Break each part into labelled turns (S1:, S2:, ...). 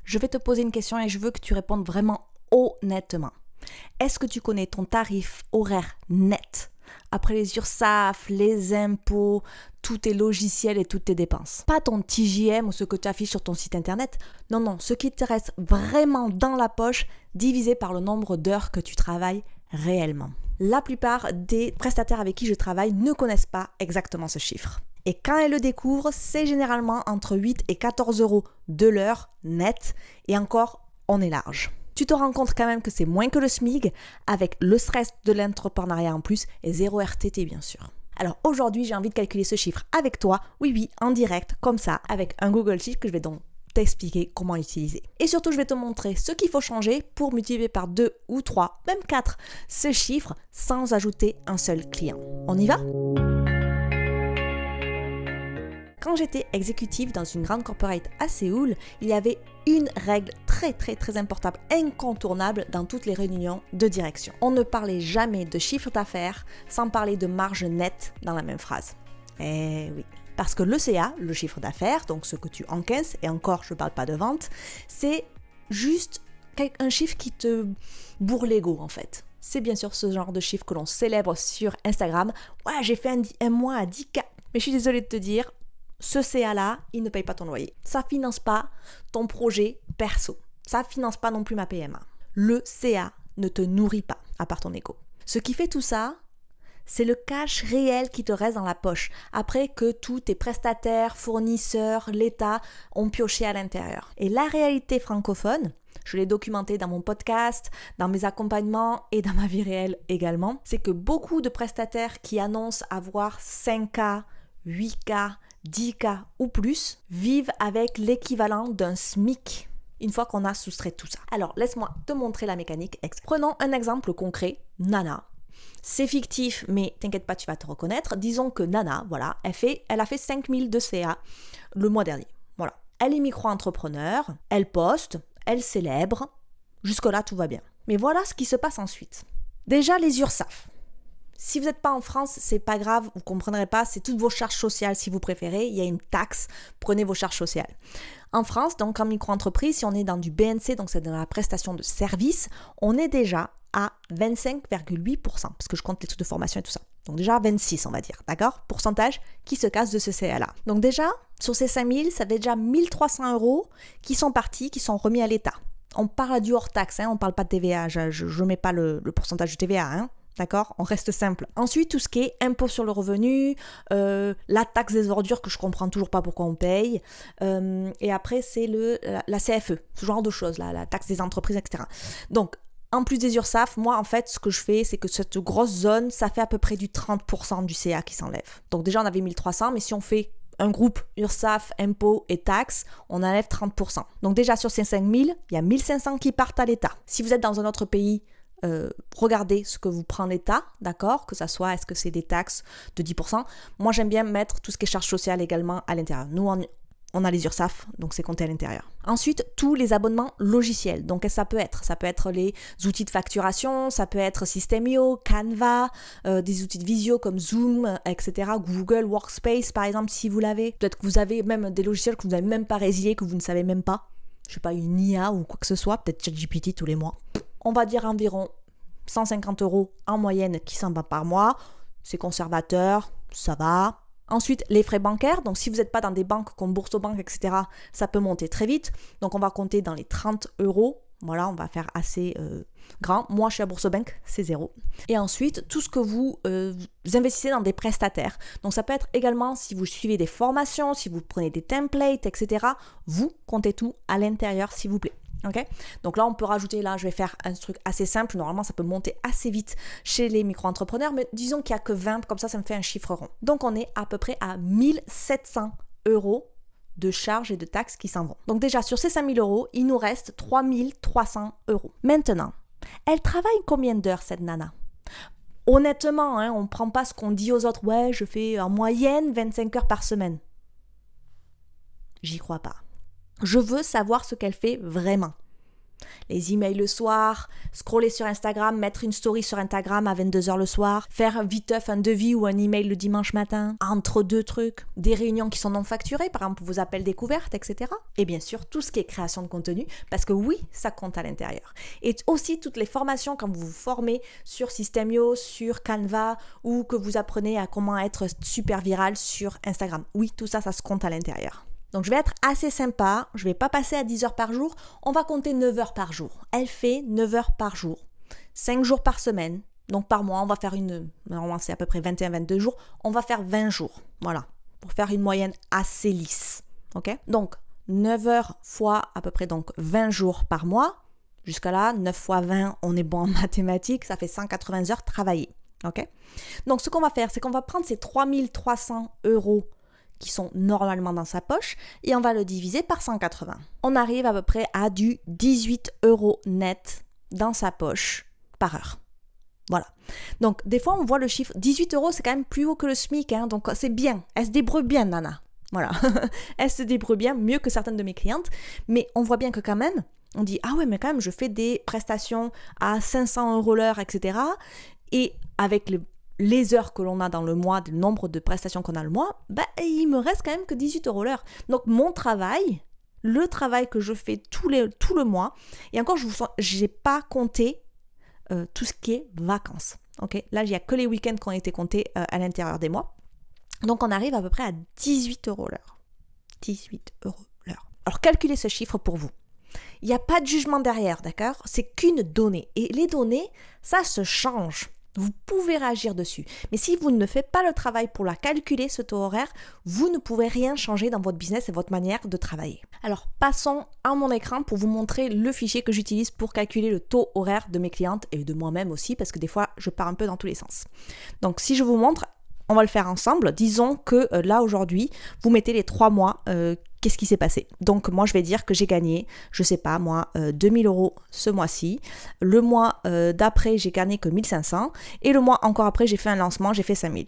S1: je vais te poser une question et je veux que tu répondes vraiment honnêtement. Est-ce que tu connais ton tarif horaire net après les URSSAF, les impôts, tous tes logiciels et toutes tes dépenses? Pas ton TJM ou ce que tu affiches sur ton site internet. Non, ce qui te reste vraiment dans la poche divisé par le nombre d'heures que tu travailles réellement. La plupart des prestataires avec qui je travaille ne connaissent pas exactement ce chiffre. Et quand elles le découvrent, c'est généralement entre 8 et 14 euros de l'heure net. Et encore, on est large. Tu te rends compte quand même que c'est moins que le SMIC, avec le stress de l'entrepreneuriat en plus et 0 RTT bien sûr. Alors aujourd'hui, j'ai envie de calculer ce chiffre avec toi, oui, en direct, comme ça, avec un Google Sheet que je vais donc t'expliquer comment utiliser. Et surtout, je vais te montrer ce qu'il faut changer pour multiplier par 2 ou 3, même 4, ce chiffre sans ajouter un seul client. On y va ? Quand j'étais exécutive dans une grande corporate à Séoul, il y avait une règle très importante, incontournable dans toutes les réunions de direction. On ne parlait jamais de chiffre d'affaires sans parler de marge nette dans la même phrase. Eh oui. Parce que le CA, le chiffre d'affaires, donc ce que tu encaisses, et encore je ne parle pas de vente, c'est juste un chiffre qui te bourre l'ego en fait. C'est bien sûr ce genre de chiffre que l'on célèbre sur Instagram. Ouais, j'ai fait un mois à 10K. Mais je suis désolée de te dire, ce CA-là, il ne paye pas ton loyer. Ça ne finance pas ton projet perso. Ça ne finance pas non plus ma PMA. Le CA ne te nourrit pas, à part ton ego. Ce qui fait tout ça, c'est le cash réel qui te reste dans la poche, après que tous tes prestataires, fournisseurs, l'État ont pioché à l'intérieur. Et la réalité francophone, je l'ai documenté dans mon podcast, dans mes accompagnements et dans ma vie réelle également, c'est que beaucoup de prestataires qui annoncent avoir 5K, 8K, 10K ou plus vivent avec l'équivalent d'un SMIC une fois qu'on a soustrait tout ça. Alors, laisse-moi te montrer la mécanique. Prenons un exemple concret, Nana. C'est fictif, mais t'inquiète pas, tu vas te reconnaître. Disons que Nana, voilà, elle a fait 5000 de CA le mois dernier. Voilà. Elle est micro-entrepreneur, elle poste, elle célèbre. Jusque-là, tout va bien. Mais voilà ce qui se passe ensuite. Déjà, les URSSAF. Si vous n'êtes pas en France, c'est pas grave, vous ne comprendrez pas, c'est toutes vos charges sociales si vous préférez, il y a une taxe, prenez vos charges sociales. En France, donc en micro-entreprise, si on est dans du BNC, donc c'est dans la prestation de service, on est déjà à 25,8%, parce que je compte les trucs de formation et tout ça. Donc déjà 26, on va dire, d'accord ? Pourcentage qui se casse de ce CA-là. Donc déjà, sur ces 5000, ça fait déjà 1300 euros qui sont partis, qui sont remis à l'État. On parle du hors taxe, on ne parle pas de TVA, je ne mets pas le pourcentage de TVA, D'accord ? On reste simple. Ensuite, tout ce qui est impôt sur le revenu, la taxe des ordures que je comprends toujours pas pourquoi on paye. Et après, c'est la CFE, ce genre de choses, la taxe des entreprises, etc. Donc, en plus des URSSAF, moi, en fait, ce que je fais, c'est que cette grosse zone, ça fait à peu près du 30% du CA qui s'enlève. Donc déjà, on avait 1300, mais si on fait un groupe URSSAF, impôts et taxes, on enlève 30%. Donc déjà, sur ces 5000, il y a 1500 qui partent à l'État. Si vous êtes dans un autre pays, regardez ce que vous prend l'État, d'accord ? Que ça soit, est-ce que c'est des taxes de 10%? Moi, j'aime bien mettre tout ce qui est charges sociales également à l'intérieur. Nous, on a les URSSAF, donc c'est compté à l'intérieur. Ensuite, tous les abonnements logiciels. Donc, ça peut être les outils de facturation, ça peut être System.io, Canva, des outils de visio comme Zoom, etc. Google Workspace, par exemple, si vous l'avez. Peut-être que vous avez même des logiciels que vous n'avez même pas résiliés, que vous ne savez même pas. Je sais pas, une IA ou quoi que ce soit, peut-être ChatGPT tous les mois. On va dire environ 150 euros en moyenne qui s'en va par mois. C'est conservateur, ça va. Ensuite, les frais bancaires. Donc, si vous n'êtes pas dans des banques comme Boursorama, etc., ça peut monter très vite. Donc, on va compter dans les 30 euros. Voilà, on va faire assez grand. Moi, je suis à Boursorama, c'est 0. Et ensuite, tout ce que vous investissez dans des prestataires. Donc, ça peut être également si vous suivez des formations, si vous prenez des templates, etc. Vous comptez tout à l'intérieur, s'il vous plaît. Okay ? Donc là, on peut rajouter, je vais faire un truc assez simple. Normalement, ça peut monter assez vite chez les micro-entrepreneurs, mais disons qu'il n'y a que 20, comme ça me fait un chiffre rond. Donc, on est à peu près à 1700 euros de charges et de taxes qui s'en vont. Donc déjà, sur ces 5000 euros, il nous reste 3300 euros. Maintenant, elle travaille combien d'heures, cette nana ? Honnêtement, on ne prend pas ce qu'on dit aux autres. Ouais, je fais en moyenne 25 heures par semaine. J'y crois pas. Je veux savoir ce qu'elle fait vraiment. Les emails le soir, scroller sur Instagram, mettre une story sur Instagram à 22h le soir, faire viteuf un devis ou un email le dimanche matin, entre deux trucs, des réunions qui sont non facturées, par exemple vos appels découvertes, etc. Et bien sûr, tout ce qui est création de contenu, parce que oui, ça compte à l'intérieur. Et aussi toutes les formations quand vous vous formez sur System.io, sur Canva, ou que vous apprenez à comment être super viral sur Instagram. Oui, tout ça, ça se compte à l'intérieur. Donc je vais être assez sympa, je ne vais pas passer à 10 heures par jour, on va compter 9 heures par jour. Elle fait 9 heures par jour, 5 jours par semaine, donc par mois on va faire normalement c'est à peu près 21-22 jours, on va faire 20 jours, voilà, pour faire une moyenne assez lisse, ok ? Donc 9 heures fois à peu près donc 20 jours par mois, jusqu'à là, 9 fois 20, on est bon en mathématiques, ça fait 180 heures travaillées, ok ? Donc ce qu'on va faire, c'est qu'on va prendre ces 3300 € qui sont normalement dans sa poche, et on va le diviser par 180. On arrive à peu près à du 18 € net dans sa poche par heure. Voilà. Donc, des fois, on voit le chiffre 18 €, c'est quand même plus haut que le SMIC, hein, donc c'est bien. Elle se débrouille bien, Nana. Voilà. Elle se débrouille bien, mieux que certaines de mes clientes, mais on voit bien que quand même, on dit, ah ouais, mais quand même, je fais des prestations à 500 € l'heure, etc. Et avec les heures que l'on a dans le mois, le nombre de prestations qu'on a le mois, il me reste quand même que 18 € l'heure. Donc mon travail, le travail que je fais tout le mois, et encore je n'ai pas compté tout ce qui est vacances. Okay, là, il n'y a que les week-ends qui ont été comptés à l'intérieur des mois. Donc on arrive à peu près à 18 € l'heure. 18 € l'heure. Alors calculez ce chiffre pour vous. Il n'y a pas de jugement derrière, d'accord ? C'est qu'une donnée. Et les données, ça se change. Vous pouvez réagir dessus. Mais si vous ne faites pas le travail pour la calculer, ce taux horaire, vous ne pouvez rien changer dans votre business et votre manière de travailler. Alors, passons à mon écran pour vous montrer le fichier que j'utilise pour calculer le taux horaire de mes clientes et de moi-même aussi, parce que des fois, je pars un peu dans tous les sens. Donc, si je vous montre, on va le faire ensemble. Disons que là, aujourd'hui, vous mettez les 3 mois, qu'est-ce qui s'est passé ? Donc, moi, je vais dire que j'ai gagné, je sais pas, moi, 2000 € ce mois-ci. Le mois d'après, j'ai gagné que 1500. Et le mois encore après, j'ai fait un lancement, j'ai fait 5000.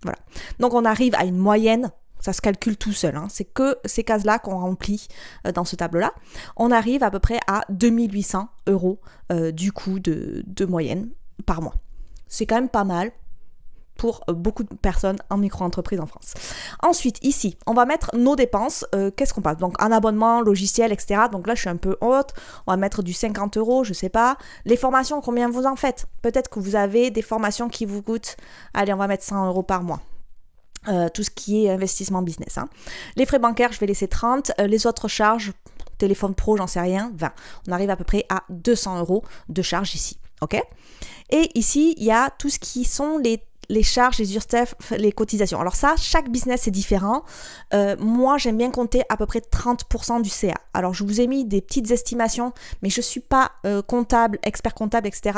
S1: Voilà. Donc, on arrive à une moyenne. Ça se calcule tout seul. Hein. C'est que ces cases-là qu'on remplit dans ce tableau-là. On arrive à peu près à 2800 € du coup de moyenne par mois. C'est quand même pas mal pour beaucoup de personnes en micro-entreprise en France. Ensuite, ici, on va mettre nos dépenses. Qu'est-ce qu'on passe ? Donc, un abonnement, logiciel, etc. Donc là, je suis un peu haute. On va mettre du 50 €, je sais pas. Les formations, combien vous en faites ? Peut-être que vous avez des formations qui vous coûtent, allez, on va mettre 100 € par mois. Tout ce qui est investissement business. Hein. Les frais bancaires, je vais laisser 30. Les autres charges, téléphone pro, j'en sais rien, 20. On arrive à peu près à 200 € de charges ici. Ok ? Et ici, il y a tout ce qui sont les charges, les URSSAF, les cotisations. Alors ça, chaque business est différent. Moi, j'aime bien compter à peu près 30% du CA. Alors, je vous ai mis des petites estimations, mais je ne suis pas comptable, expert comptable, etc.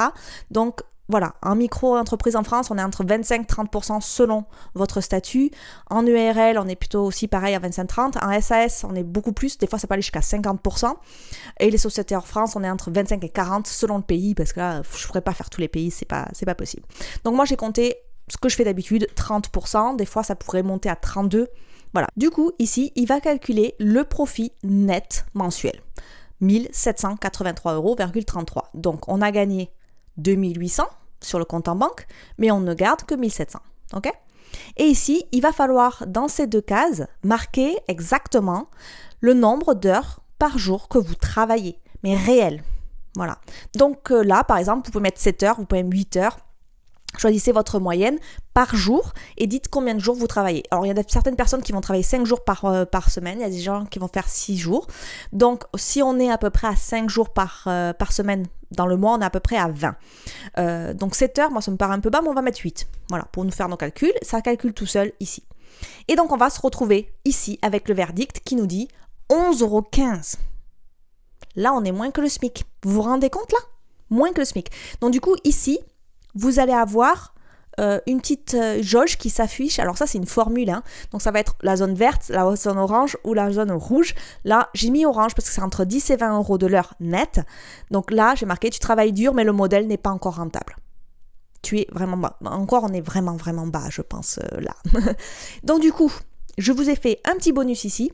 S1: Donc, voilà, en micro-entreprise en France, on est entre 25-30% selon votre statut. En URL, on est plutôt aussi pareil à 25-30. En SAS, on est beaucoup plus. Des fois, ça peut aller jusqu'à 50%. Et les sociétés hors France, on est entre 25 et 40 selon le pays, parce que là, je ne pourrais pas faire tous les pays, c'est pas possible. Donc, moi, j'ai compté ce que je fais d'habitude, 30%. Des fois, ça pourrait monter à 32%. Voilà. Du coup, ici, il va calculer le profit net mensuel. 1783,33 €. Donc, on a gagné 2800 sur le compte en banque, mais on ne garde que 1700. Ok ? Et ici, il va falloir, dans ces deux cases, marquer exactement le nombre d'heures par jour que vous travaillez, mais réel. Voilà. Donc là, par exemple, vous pouvez mettre 7 heures, vous pouvez mettre 8 heures. Choisissez votre moyenne par jour et dites combien de jours vous travaillez. Alors, il y a certaines personnes qui vont travailler 5 jours par semaine. Il y a des gens qui vont faire 6 jours. Donc, si on est à peu près à 5 jours par semaine dans le mois, on est à peu près à 20. Donc, 7 heures, moi, ça me paraît un peu bas, mais on va mettre 8. Voilà, pour nous faire nos calculs. Ça calcule tout seul ici. Et donc, on va se retrouver ici avec le verdict qui nous dit 11,15 €. Là, on est moins que le SMIC. Vous vous rendez compte là ? Moins que le SMIC. Donc, du coup, ici, vous allez avoir une petite jauge qui s'affiche. Alors ça, c'est une formule. Hein. Donc ça va être la zone verte, la zone orange ou la zone rouge. Là, j'ai mis orange parce que c'est entre 10 et 20 € de l'heure net. Donc là, j'ai marqué, tu travailles dur, mais le modèle n'est pas encore rentable. Tu es vraiment bas. Encore, on est vraiment, vraiment bas, je pense, là. Donc du coup, je vous ai fait un petit bonus ici.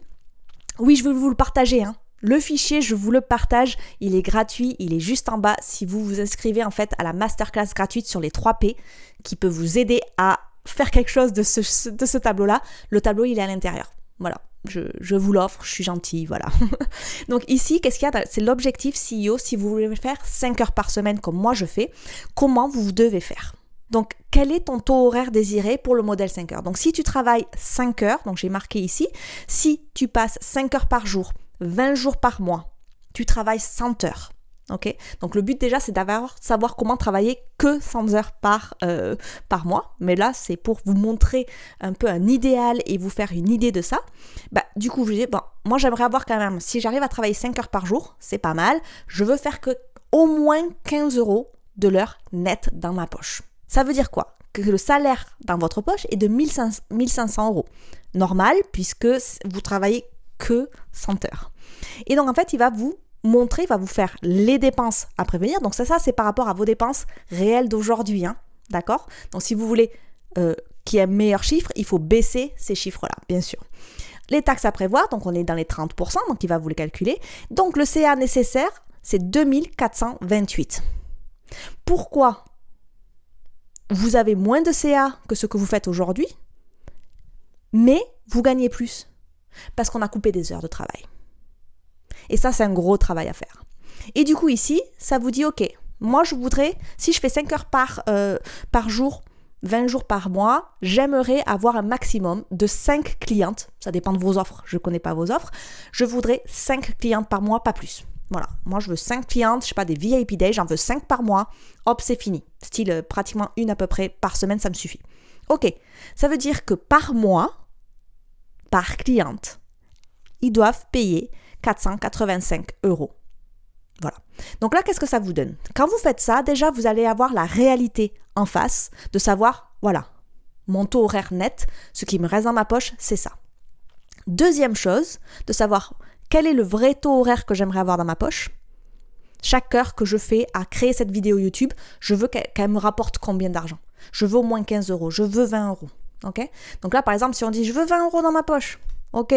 S1: Oui, je veux vous le partager. Hein. Le fichier, je vous le partage, il est gratuit, il est juste en bas si vous vous inscrivez en fait à la masterclass gratuite sur les 3 P qui peut vous aider à faire quelque chose de ce tableau-là. Le tableau, il est à l'intérieur. Voilà, je vous l'offre, je suis gentille, voilà. Donc ici, qu'est-ce qu'il y a? C'est l'objectif CEO. Si vous voulez faire 5 heures par semaine comme moi je fais, comment vous devez faire? Donc, quel est ton taux horaire désiré pour le modèle 5 heures? Donc, si tu travailles 5 heures, donc j'ai marqué ici, si tu passes 5 heures par jour, 20 jours par mois, tu travailles 100 heures. Okay, donc le but déjà c'est savoir comment travailler que 100 heures par mois, mais là c'est pour vous montrer un peu un idéal et vous faire une idée de ça. Du coup je dis moi j'aimerais avoir quand même, si j'arrive à travailler 5 heures par jour, c'est pas mal, je veux faire que au moins 15 € de l'heure net dans ma poche. Ça veut dire quoi? Que le salaire dans votre poche est de 1500 €. Normal puisque vous travaillez que 100 heures. Et donc en fait il va vous montrer, il va vous faire les dépenses à prévenir. Donc ça c'est par rapport à vos dépenses réelles d'aujourd'hui, d'accord? Donc si vous voulez qu'il y ait un meilleur chiffre, il faut baisser ces chiffres-là, bien sûr. Les taxes à prévoir, donc on est dans les 30%, donc il va vous les calculer. Donc le CA nécessaire, c'est 2428. Pourquoi vous avez moins de CA que ce que vous faites aujourd'hui, mais vous gagnez plus? Parce qu'on a coupé des heures de travail. Et ça, c'est un gros travail à faire. Et du coup, ici, ça vous dit, ok, moi, je voudrais, si je fais 5 heures par jour, 20 jours par mois, j'aimerais avoir un maximum de 5 clientes. Ça dépend de vos offres, je ne connais pas vos offres. Je voudrais 5 clientes par mois, pas plus. Voilà, moi, je veux 5 clientes, je ne sais pas, des VIP Days, j'en veux 5 par mois. Hop, c'est fini. Style, pratiquement une à peu près par semaine, ça me suffit. Ok, ça veut dire que par mois, par cliente, ils doivent payer 485 €. Voilà. Donc là, qu'est-ce que ça vous donne? Quand vous faites ça, déjà, vous allez avoir la réalité en face de savoir, voilà, mon taux horaire net, ce qui me reste dans ma poche, c'est ça. Deuxième chose, de savoir quel est le vrai taux horaire que j'aimerais avoir dans ma poche. Chaque heure que je fais à créer cette vidéo YouTube, je veux qu'elle me rapporte combien d'argent? Je veux au moins 15 €, je veux 20 €. Okay? Donc là, par exemple, si on dit, je veux 20 € dans ma poche, ok,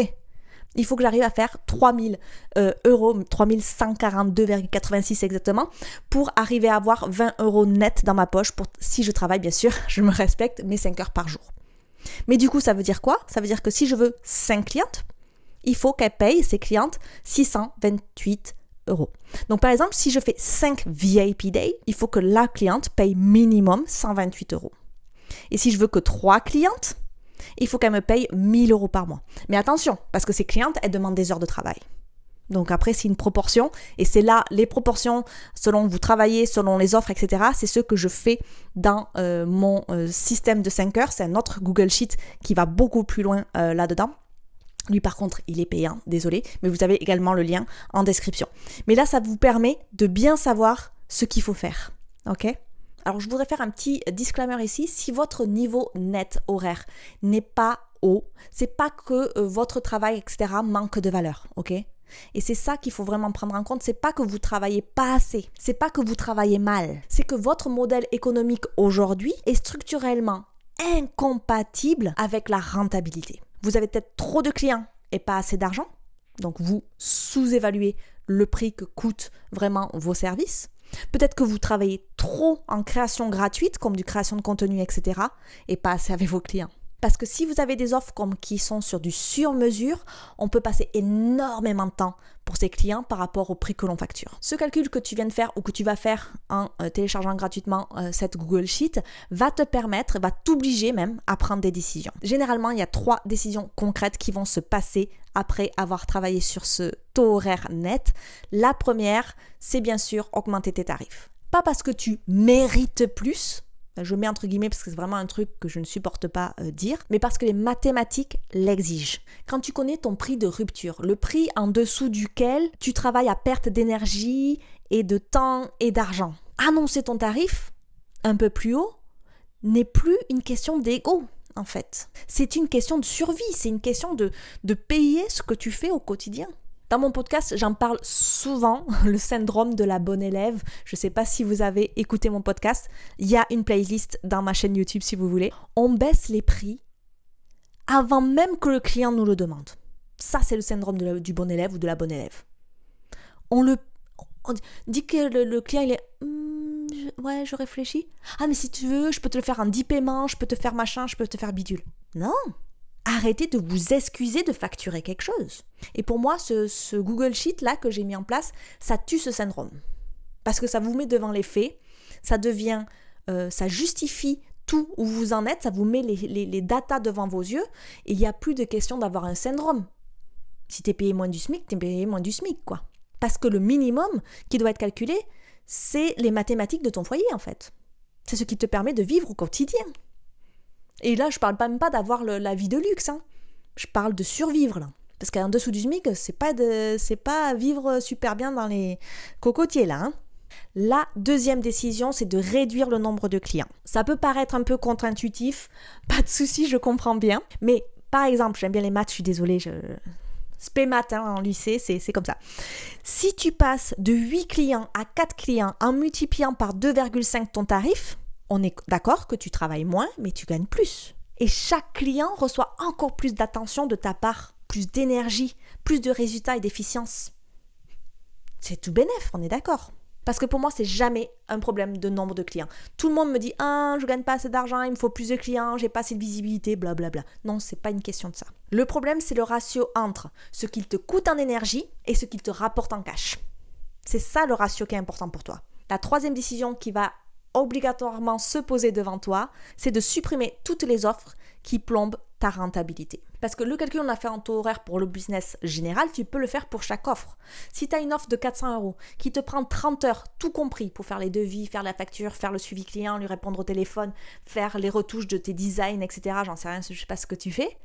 S1: il faut que j'arrive à faire 3000 €, 3142,86 exactement, pour arriver à avoir 20 € net dans ma poche, si je travaille bien sûr, je me respecte, mes 5 heures par jour. Mais du coup, ça veut dire quoi? Ça veut dire que si je veux 5 clientes, il faut qu'elles payent, ces clientes, 628 €. Donc par exemple, si je fais 5 VIP Days, il faut que la cliente paye minimum 128 €. Et si je veux que 3 clientes, il faut qu'elle me paye 1000 € par mois. Mais attention, parce que ces clientes, elles demandent des heures de travail. Donc après, c'est une proportion. Et c'est là, les proportions, selon vous travaillez, selon les offres, etc. C'est ce que je fais dans mon système de 5 heures. C'est un autre Google Sheet qui va beaucoup plus loin là-dedans. Lui, par contre, il est payant, désolé. Mais vous avez également le lien en description. Mais là, ça vous permet de bien savoir ce qu'il faut faire. Ok ? Alors, je voudrais faire un petit disclaimer ici. Si votre niveau net horaire n'est pas haut, c'est pas que votre travail, etc., manque de valeur, ok ? Et c'est ça qu'il faut vraiment prendre en compte. C'est pas que vous travaillez pas assez, c'est pas que vous travaillez mal. C'est que votre modèle économique aujourd'hui est structurellement incompatible avec la rentabilité. Vous avez peut-être trop de clients et pas assez d'argent. Donc, vous sous-évaluez le prix que coûtent vraiment vos services. Peut-être que vous travaillez trop en création gratuite, comme du création de contenu, etc. et pas assez avec vos clients. Parce que si vous avez des offres qui sont sur du sur-mesure, on peut passer énormément de temps pour ses clients par rapport au prix que l'on facture. Ce calcul que tu viens de faire ou que tu vas faire en téléchargeant gratuitement cette Google Sheet va te permettre, va t'obliger même à prendre des décisions. Généralement, il y a 3 décisions concrètes qui vont se passer après avoir travaillé sur ce taux horaire net. La première, c'est bien sûr augmenter tes tarifs. Pas parce que tu mérites plus, je mets entre guillemets parce que c'est vraiment un truc que je ne supporte pas dire, mais parce que les mathématiques l'exigent. Quand tu connais ton prix de rupture, le prix en dessous duquel tu travailles à perte d'énergie et de temps et d'argent, annoncer ton tarif un peu plus haut n'est plus une question d'ego. En fait, c'est une question de survie, c'est une question de payer ce que tu fais au quotidien. Dans mon podcast, j'en parle souvent, le syndrome de la bonne élève. Je ne sais pas si vous avez écouté mon podcast. Il y a une playlist dans ma chaîne YouTube si vous voulez. On baisse les prix avant même que le client nous le demande. Ça, c'est le syndrome du bon élève ou de la bonne élève. On dit que le client, il est... ouais, je réfléchis. Ah, mais si tu veux, je peux te le faire en 10 paiements, je peux te faire machin, je peux te faire bidule. Non. Arrêtez de vous excuser de facturer quelque chose. Et pour moi, ce Google Sheet là que j'ai mis en place, ça tue ce syndrome. Parce que ça vous met devant les faits, ça justifie tout où vous en êtes, ça vous met les datas devant vos yeux, et il n'y a plus de question d'avoir un syndrome. Si tu es payé moins du SMIC, tu es payé moins du SMIC, quoi. Parce que le minimum qui doit être calculé, c'est les mathématiques de ton foyer, en fait. C'est ce qui te permet de vivre au quotidien. Et là, je parle même pas d'avoir la vie de luxe, hein. Je parle de survivre, là. Parce qu'en dessous du SMIC, c'est pas vivre super bien dans les cocotiers, là, hein. La deuxième décision, c'est de réduire le nombre de clients. Ça peut paraître un peu contre-intuitif, pas de souci, je comprends bien. Mais par exemple, j'aime bien les maths, je suis désolée, spé maths en lycée, c'est comme ça. Si tu passes de 8 clients à 4 clients en multipliant par 2,5 ton tarif, on est d'accord que tu travailles moins, mais tu gagnes plus. Et chaque client reçoit encore plus d'attention de ta part, plus d'énergie, plus de résultats et d'efficience. C'est tout bénef, on est d'accord. Parce que pour moi, c'est jamais un problème de nombre de clients. Tout le monde me dit « Ah, je gagne pas assez d'argent, il me faut plus de clients, j'ai pas assez de visibilité, blablabla. » Non, c'est pas une question de ça. Le problème, c'est le ratio entre ce qu'il te coûte en énergie et ce qu'il te rapporte en cash. C'est ça le ratio qui est important pour toi. La troisième décision qui va obligatoirement se poser devant toi, c'est de supprimer toutes les offres qui plombent ta rentabilité. Parce que le calcul on a fait en taux horaire pour le business général, tu peux le faire pour chaque offre. Si tu as une offre de 400 € qui te prend 30 heures, tout compris, pour faire les devis, faire la facture, faire le suivi client, lui répondre au téléphone, faire les retouches de tes designs, etc., j'en sais rien, je sais pas ce que tu fais,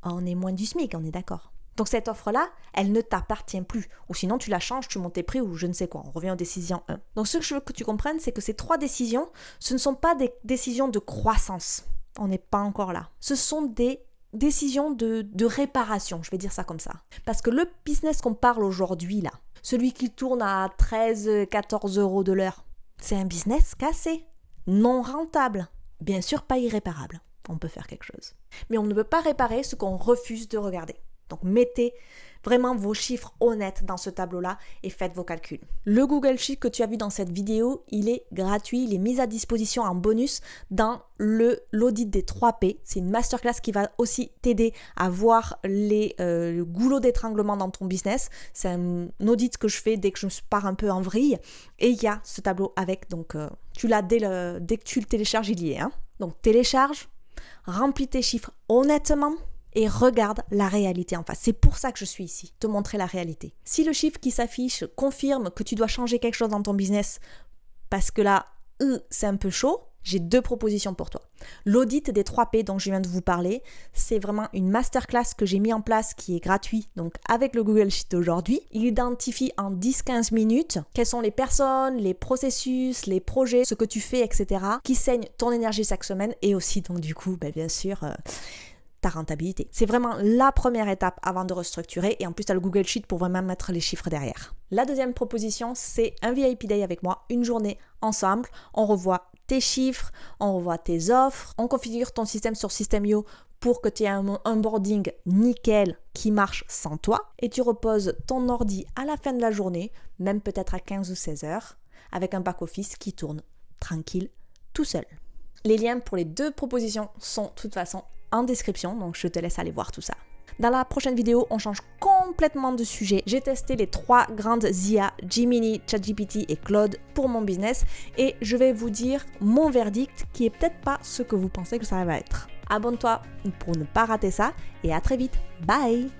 S1: on est moins du SMIC, on est d'accord. Donc cette offre-là, elle ne t'appartient plus. Ou sinon, tu la changes, tu montes tes prix ou je ne sais quoi. On revient aux décisions 1. Donc ce que je veux que tu comprennes, c'est que ces 3 décisions, ce ne sont pas des décisions de croissance. On n'est pas encore là. Ce sont des décisions de réparation, je vais dire ça comme ça. Parce que le business qu'on parle aujourd'hui, là, celui qui tourne à 13-14 € de l'heure, c'est un business cassé, non rentable. Bien sûr, pas irréparable. On peut faire quelque chose. Mais on ne peut pas réparer ce qu'on refuse de regarder. Donc, mettez vraiment vos chiffres honnêtes dans ce tableau-là et faites vos calculs. Le Google Sheet que tu as vu dans cette vidéo, il est gratuit, il est mis à disposition en bonus dans l'audit des 3P. C'est une masterclass qui va aussi t'aider à voir les goulots d'étranglement dans ton business. C'est un audit que je fais dès que je pars un peu en vrille. Et il y a ce tableau avec, donc tu l'as dès que tu le télécharges, il y est. Hein. Donc télécharge, remplis tes chiffres honnêtement, et regarde la réalité en face. C'est pour ça que je suis ici, te montrer la réalité. Si le chiffre qui s'affiche confirme que tu dois changer quelque chose dans ton business, parce que là, c'est un peu chaud, j'ai 2 propositions pour toi. L'audit des 3P dont je viens de vous parler, c'est vraiment une masterclass que j'ai mis en place qui est gratuit, donc avec le Google Sheet aujourd'hui. Il identifie en 10-15 minutes quelles sont les personnes, les processus, les projets, ce que tu fais, etc., qui saignent ton énergie chaque semaine et aussi, donc du coup, bien sûr... ta rentabilité. C'est vraiment la première étape avant de restructurer et en plus tu as le Google Sheet pour vraiment mettre les chiffres derrière. La deuxième proposition, c'est un VIP Day avec moi, une journée ensemble. On revoit tes chiffres, on revoit tes offres, on configure ton système sur System.io pour que tu aies un onboarding nickel qui marche sans toi et tu reposes ton ordi à la fin de la journée, même peut-être à 15 ou 16 heures, avec un back-office qui tourne tranquille tout seul. Les liens pour les 2 propositions sont de toute façon en description, donc je te laisse aller voir tout ça. Dans la prochaine vidéo, on change complètement de sujet. J'ai testé les 3 grandes IA, Gemini, ChatGPT et Claude pour mon business et je vais vous dire mon verdict qui est peut-être pas ce que vous pensez que ça va être. Abonne-toi pour ne pas rater ça et à très vite. Bye!